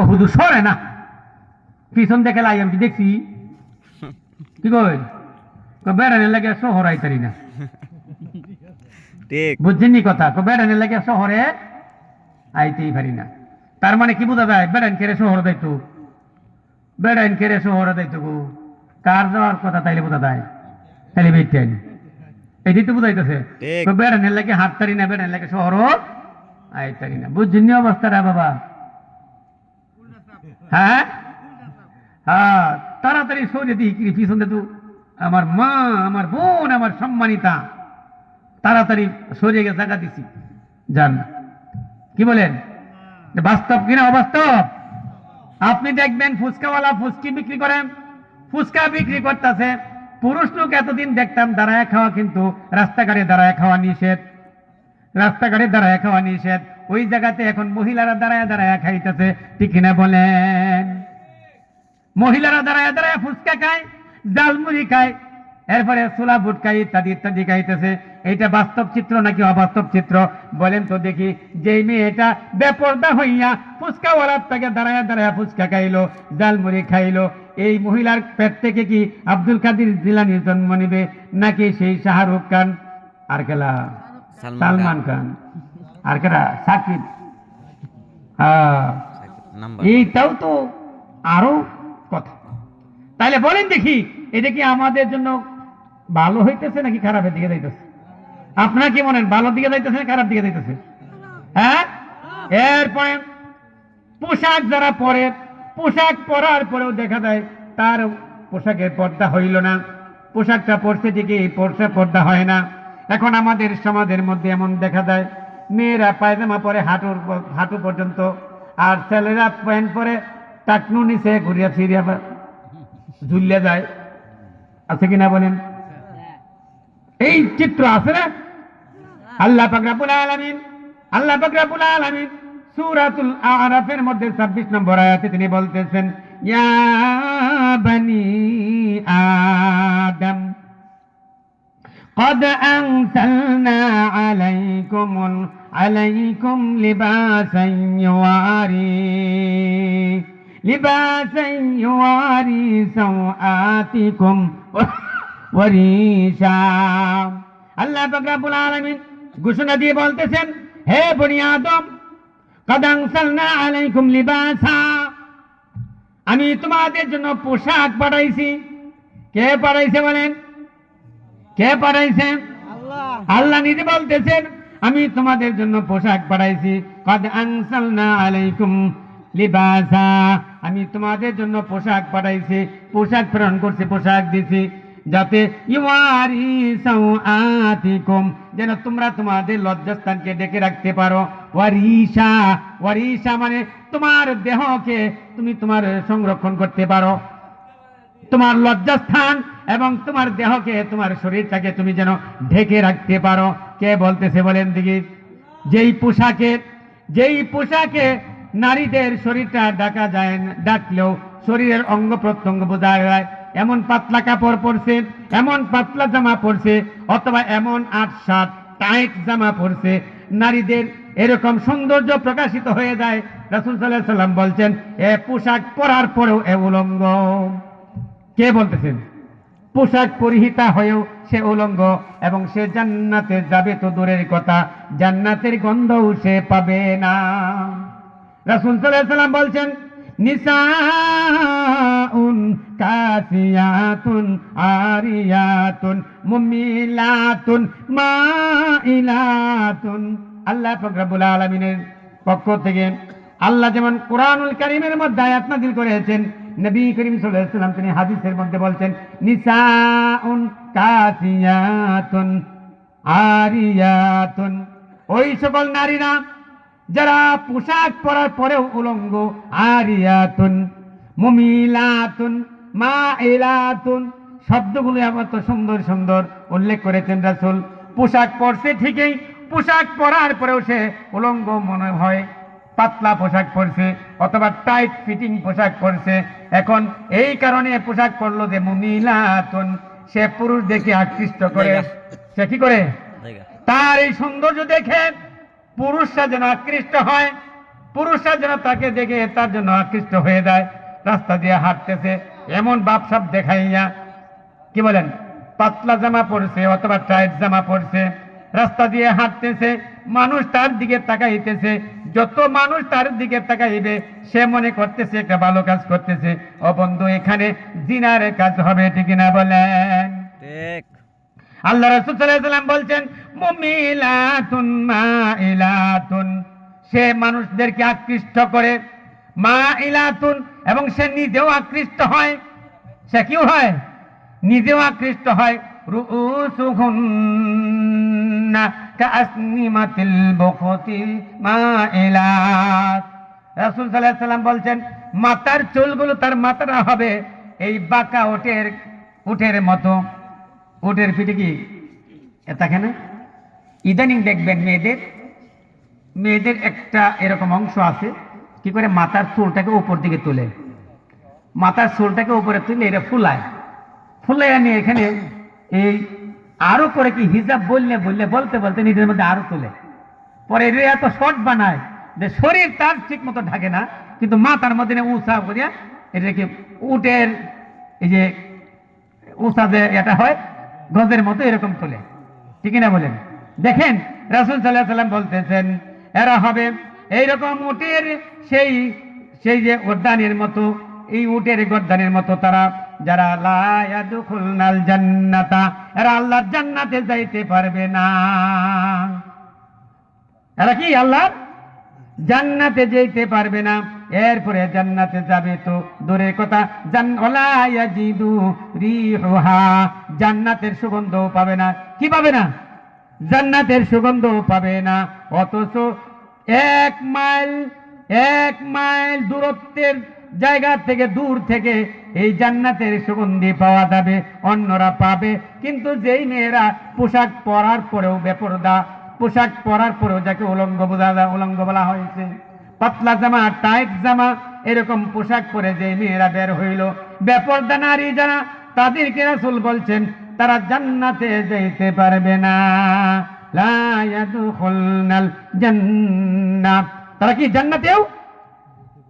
হুদু সরে না, পিছন দেখে লাই আমি দেখছি কি কই বেড়ানের লাগে শহর আইতারি না, বুঝছেননি কথা, বেড়ানের লাগে শহরে আইতেই পারি না। তার মানে কি বোঝা যায়, বেড়ান কেড়ে শহর দায়িত্ব, বেড়ান কেড়ে শহরে দায়িত্ব গো কার যাওয়ার কথা তাইলে বোঝা যায়, তাইলে বেটেন এটি তো বুঝাইতেছে বেড়ানের লাগে হাঁটতারি না, বেড়ানের লাগে শহরও আইতারি না। বুঝছেননি অবস্থাটা বাবা? হ্যাঁ হ্যাঁ, তাড়াতাড়ি সরে দিই পিছনে তো আমার মা, আমার বোন, আমার সম্মানিতা, তাড়াতাড়ি সরিয়ে গিয়ে জায়গা দিছি। যান, কি বলেন, বাস্তব কিনা অবাস্তব? আপনি দেখবেন ফুচকাওয়ালা ফুচকি বিক্রি করেন, ফুচকা বিক্রি করতেছে, পুরুষ লোক এতদিন দেখতাম দাঁড়ায় খাওয়া, কিন্তু রাস্তাঘাটে দাঁড়ায় খাওয়া নিষেধ, রাস্তাঘাটে দাঁড়ায় খাওয়া নিষেধ। ওই জায়গাতে এখন মহিলারা দাঁড়ায় দাঁড়ায় খাইতেছে, ঠিক কিনা বলেন? মহিলারা দাঁড়ায় দাঁড়ায় ফুচকা খায়, জালমুড়ি খায়, এরপরে ছোলা বুট খায়, ইত্যাদি ইত্যাদি খাইতেছে। এইটা বাস্তব চিত্র নাকি অবাস্তব চিত্র বলেন তো দেখি? যেই মেয়েটা বেপরদা হইয়া ফুচকাওয়ালার থেকে দাঁড়ায় দাঁড়ায় ফুচকা খাইলো, জালমুড়ি খাইলো, এই মহিলার পেট থেকে কি আব্দুল কাদের জিলানী জন্ম নিবে নাকি সেই শাহরুখ খান, আর কেলা সালমান খান, আর কেলা সাকিব? এইটাও তো আরো কথা। তাহলে বলেন দেখি, এটা কি আমাদের জন্য ভালো হইতেছে নাকি খারাপের দিকে যাইতেছে? আপনারা কি মনেন, ভালো দিকে যাইতেছে না খারাপ দিকে যাইতেছে? হ্যাঁ, এরপরে পোশাক যারা পরে, পোশাক পরার পরেও দেখা যায় তার পোশাকের পর্দা হইল না, পোশাকটা পরছে ঠিকই, পর্দা হয় না। এখন আমাদের সমাজের মধ্যে এমন দেখা যায়, মেয়েরা পায়জামা পরে হাঁটু পর্যন্ত, আর ছেলেরা প্যান্ট পরে টাকনু নিচে ঘুরিয়া ফিরিয়া ঝুলিয়া যায়। আছে কিনা বলেন? এই চিত্র আছে না? আল্লাহ পাক রব্বুল আলামিন, আল্লাহ পাক রব্বুল আলামিন সূরাতুল আরাফের মধ্যে 26 নম্বর আয়াতে তিনি বলতেছেন, ইয়া বানি আদম قد أنزلنا عليكم لباسا يواري سوآتكم وريشا। আল্লাহ পাক রব্বুল আলামিন ঘোষণা দিয়ে বলতেছেন, হে বনি আদম, قد أنزلنا عليكم لباسا, আমি তোমাদের জন্য পোশাক পাঠাইছি। কে পাঠাইছে বলেন? কে পাঠাইছেন? আল্লাহ নিজে বলতেছেন, আমি তোমাদের জন্য পোশাক পাঠাইছি। قد أنزلنا عليكم লিবাসা, আমি তোমাদের জন্য পোশাক পাঠাইছি, পোশাক প্রেরণ করছি, পোশাক দিছি, যাতে ইওয়ারি সাওআতিকুম, যেন তোমরা তোমাদের লজ্জাস্থানকে ডেকে রাখতে পারো। ওয়ারিশা, ওয়ারিশা মানে তোমার দেহকে তুমি তোমার সংরক্ষণ করতে পারো, তোমার লজ্জাস্থান এবং তোমার দেহকে, তোমার শরীরটাকে তুমি যেন ঢেকে রাখতে পারো। কে বলতেছে বলেন দেখি? যেই পোশাকে নারীদের শরীরটা ঢাকা যায় না, ডাকলেও শরীরের অঙ্গ প্রত্যঙ্গ বোঝা যায়, এমন পাতলা কাপড় পরছে, এমন পাতলা জামা পরছে, অথবা এমন ৮-৭ টাইট জামা পরছে, নারীদের এরকম সৌন্দর্য প্রকাশিত হয়ে যায়। রাসূল সাল্লাল্লাহু আলাইহি ওয়াসাল্লাম বলছেন, এ পোশাক পরার পরেও এ উলঙ্গ। কে বলতেছেন? পোশাক পরিহিতা হয়েও সে উলঙ্গ, এবং সে জান্নাতে যাবে তো দূরের কথা, জান্নাতের গন্ধও সে পাবে না। রাসূল সাল্লাল্লাহু আলাইহি ওয়াসাল্লাম বলছেন, নিসাউন কাসিয়াতুন আরিয়াতুন মুমিলাতুন মাইলাতুন। আল্লাহ পাক রব্বুল আলামিনের পক্ষ থেকে আল্লাহ যেমন কোরআনুল কারীমের মধ্যে আয়াত নাযিল করেছেন, নবী করিম সাল্লাল্লাহু আলাইহি ওয়াসাল্লাম তিনি হাদিসের মধ্যে বলছেন, নিসাউন কাসিয়াতুন আরিয়াতুন, ওই সকল নারীরা যারা পোশাক পরার পরেও উলঙ্গ, আরিয়াতুন মুমিলাতুন মাইলাতুন, শব্দগুলো আমার তো সুন্দর সুন্দর উল্লেখ করেছেন রাসূল। পোশাক পরছে ঠিকই, পোশাক পরার পরেও সে উলঙ্গ মনে হয়, পাতলা পোশাক পরছে অথবা টাইট ফিটিং পোশাক পরছে। এখন এই কারণে পোশাক পরলো যে মুমিলাতুন, সে পুরুষ দেখে আকৃষ্ট করে, সে কি করে, তার এই সৌন্দর্য দেখে পুরুষরা যেন আকৃষ্ট হয়, পুরুষরা যেন তাকে দেখে তার জন্য আকৃষ্ট হয়ে যায়, রাস্তা দিয়ে হাঁটতেছে এমন ভাবসাব দেখাইয়া, কি বলেন, পাতলা জামা পরছে অথবা টাইট জামা পরছে, রাস্তা দিয়ে হাঁটতেছে, মানুষ তার দিকে তাকাইতেছে, যত মানুষ তার দিকে তাকাইবে সে মনে করতেছে একটা ভালো কাজ করতেছে। ও বন্ধু, এখানে জিনার কাজ হবে, ঠিক না বলেন? ঠিক। আল্লাহ রাসূল সাল্লাল্লাহু আলাইহি ওয়াসাল্লাম বলছেন মুমিলাতুন মাইলাতুন, সে মানুষদেরকে আকৃষ্ট করে, মাইলাতুন, এবং সে নিজেও আকৃষ্ট হয়। সে কি হয়? নিজেও আকৃষ্ট হয়। রুউসুহুন্না কাআসনিমাতিল বুখতিল মাইলাত। রাসূল সাল্লাল্লাহু আলাইহি ওয়াসাল্লাম বলছেন মাথার চুলগুলো, তার মাথাটা হবে এই বাঁকা উটের মতো। উটের পিঠে কি থাকে না? ইদানিং দেখবেন মেয়েদের একটা এরকম অংশ আছে, কি করে মাথার চুলটাকে উপর দিকে তুলে, মাথার চুলটাকে উপরে তুলে এটা ফুলায় নিয়ে এখানে এই আরো করে কি হিজাব বলতে বলতে নিজের মধ্যে আরো তুলে, পরে এটা এত শর্ট বানায় যে শরীর তার ঠিক মতো ঢাকে না, কিন্তু মাথার মধ্যে উঁচা করিয়া এটাকে উটের এই যে উঁচা যে এটা হয় গজের মতো এরকম তোলে, ঠিক না বলেন? দেখেন রাসূল সাল্লাল্লাহু আলাইহি ওয়াসাল্লাম বলতেছেন এরা হবে এইরকম উটের সেই যে গর্দানের মতো, এই উটের গর্দানের মতো তারা, যারা লা ইয়াদখুলনাল জান্নাতা, এরা আল্লাহর জান্নাতে যাইতে পারবে না। এরা কি আল্লাহর জান্নাতে যেতে পারবে না। এরপরে জান্নাতে যাবে তো দূরের কথা, ওয়ালা ইয়াজিদু রিহুহা, জান্নাতের সুগন্ধও পাবে না। কি পাবে না? জান্নাতের সুগন্ধও পাবে না। অথচ 1 মাইল দূরত্বের জায়গা থেকে, দূর থেকে এই জান্নাতের সুগন্ধি পাওয়া যাবে, অন্যরা পাবে। কিন্তু যেই মেয়েরা পোশাক পরার পরেও বেপরদা, পোশাক পরার পরেও যাকে উলঙ্গ বলা হয়েছে, পাতলা জামা, টাইট জামা, এরকম পোশাক পরে যে মেয়েরা বের হইল, বেপরদা নারী যারা, তাদেরকে রাসূল বলছেন তারা জান্নাতে যেতে পারবে না। লা ইয়াদখুলনাল জান্নাহ, তারা কি জান্নাতেও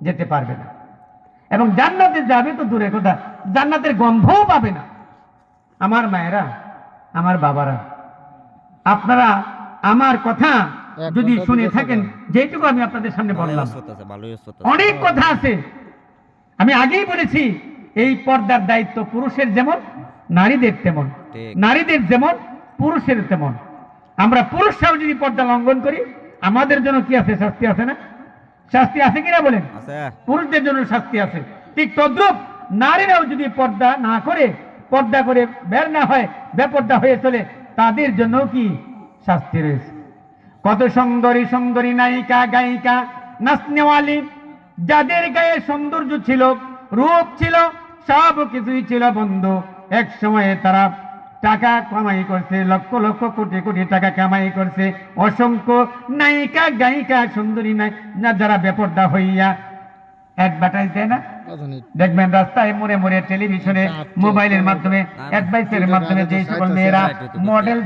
যেতে পারবে না। এবং জান্নাতে যাবে তো দূরে কথা, জান্নাতের গন্ধও পাবে না। আমার মায়েরা, আমার বাবারা, আপনারা আমার কথা যদি শুনে থাকেন, যেটুকু আমি আপনাদের সামনে বললাম, অনেক কথা আছে। আমি আগেই বলেছি এই পর্দার দায়িত্ব পুরুষের যেমন নারীদের তেমন, নারীদের যেমন পুরুষের তেমন। আমরা পুরুষরাও যদি পর্দা লঙ্ঘন করি আমাদের জন্য কি আছে? শাস্তি আছে না? শাস্তি আছে কিনা বলেন? পুরুষদের জন্য শাস্তি আছে। ঠিক তদ্রুপ নারীরাও যদি পর্দা না করে, পর্দা করে বের না হয়, বেপর্দা হয়ে চলে, তাদের জন্য কি শাস্তি রয়েছে। কত সুন্দরী সুন্দরী নায়িকা, গায়িকা, নাচনেওয়ালি, যাদের গায়ে সৌন্দর্য ছিল, রূপ ছিল, সব কিছুই ছিল বন্ধু, এক সময়ে তারা টাকা কামাই করছে, লক্ষ লক্ষ কোটি কোটি টাকা কামাই করছে। অসংখ্য নায়িকা, গায়িকা, সুন্দরী না যারা বেপর্দা হইয়া অ্যাডভার্টাইজ দেয় না, দেখবেন রাস্তায় মোড়ে মোড়ে, টেলিভিশনে, মোবাইলের মাধ্যমে, অ্যাডভাইসের মাধ্যমে যে সকল মেয়েরা মডেল